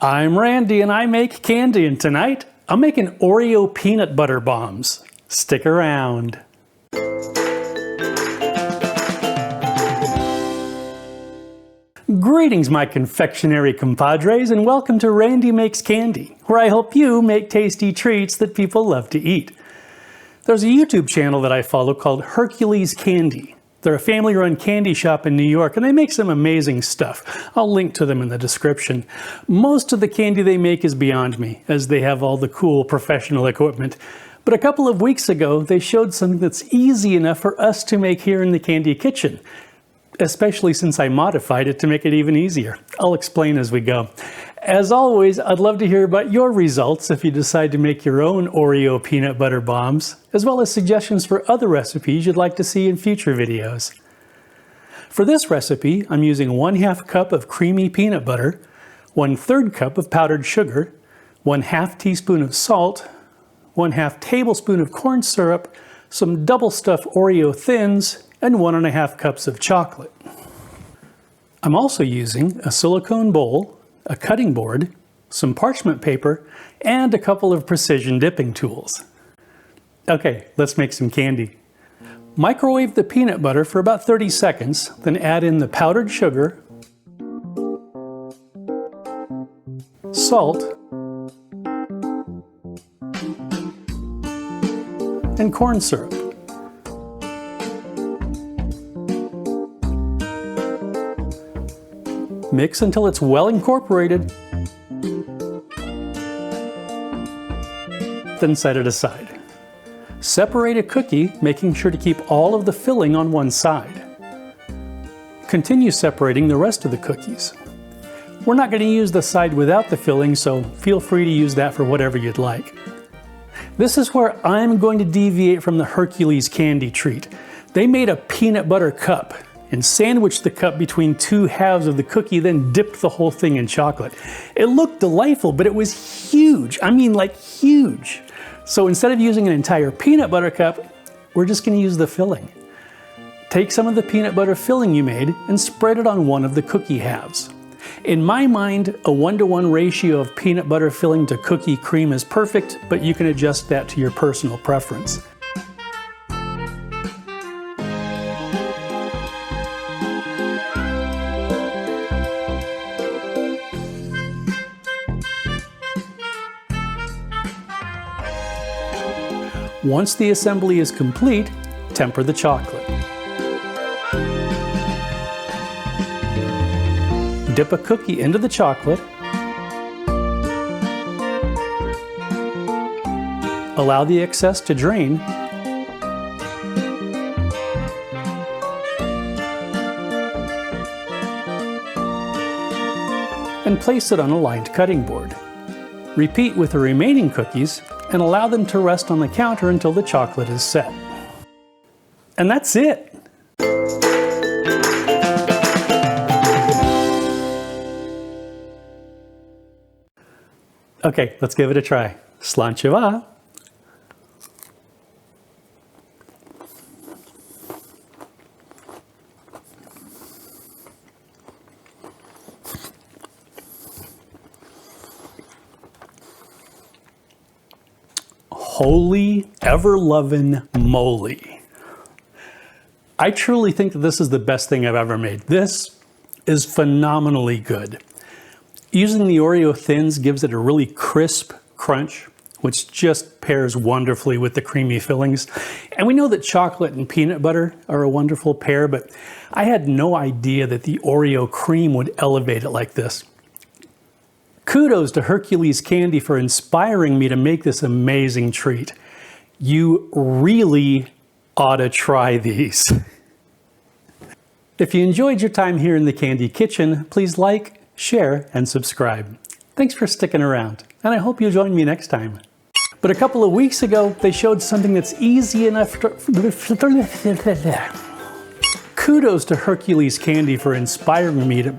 I'm Randy and I make candy, and tonight I'm making Oreo peanut butter bombs. Stick around. Greetings my confectionery compadres, and welcome to Randy Makes Candy, where I help you make tasty treats that people love to eat. There's a YouTube channel that I follow called Hercules Candy. They're a family-run candy shop in New York, and they make some amazing stuff. I'll link to them in the description. Most of the candy they make is beyond me, as they have all the cool professional equipment. But a couple of weeks ago, they showed something that's easy enough for us to make here in the candy kitchen, especially since I modified it to make it even easier. I'll explain as we go. As always, I'd love to hear about your results if you decide to make your own Oreo peanut butter bombs, as well as suggestions for other recipes you'd like to see in future videos. For this recipe, I'm using 1/2 cup of creamy peanut butter, 1/3 cup of powdered sugar, 1/2 teaspoon of salt, 1/2 tablespoon of corn syrup, some double stuffed Oreo thins, and 1½ cups of chocolate. I'm also using a silicone bowl, a cutting board, some parchment paper, and a couple of precision dipping tools. Okay, let's make some candy. Microwave the peanut butter for about 30 seconds, then add in the powdered sugar, salt, and corn syrup. Mix until it's well incorporated, then set it aside. Separate a cookie, making sure to keep all of the filling on one side. Continue separating the rest of the cookies. We're not going to use the side without the filling, so feel free to use that for whatever you'd like. This is where I'm going to deviate from the Hercules candy treat. They made a peanut butter cup and sandwiched the cup between two halves of the cookie, then dipped the whole thing in chocolate. It looked delightful, but it was huge. I mean, like huge. So instead of using an entire peanut butter cup, we're just going to use the filling. Take some of the peanut butter filling you made and spread it on one of the cookie halves. In my mind, a 1-to-1 ratio of peanut butter filling to cookie cream is perfect, but you can adjust that to your personal preference. Once the assembly is complete, temper the chocolate. Dip a cookie into the chocolate. Allow the excess to drain. And place it on a lined cutting board. Repeat with the remaining cookies and allow them to rest on the counter until the chocolate is set. And that's it! Okay, let's give it a try. Slancheva! Holy ever-lovin' moly. I truly think that this is the best thing I've ever made. This is phenomenally good. Using the Oreo thins gives it a really crisp crunch, which just pairs wonderfully with the creamy fillings. And we know that chocolate and peanut butter are a wonderful pair, but I had no idea that the Oreo cream would elevate it like this. Kudos to Hercules Candy for inspiring me to make this amazing treat. You really ought to try these. If you enjoyed your time here in the Candy Kitchen, please like, share, and subscribe. Thanks for sticking around, and I hope you'll join me next time. But a couple of weeks ago, they showed something that's easy enough to... Kudos to Hercules Candy for inspiring me to...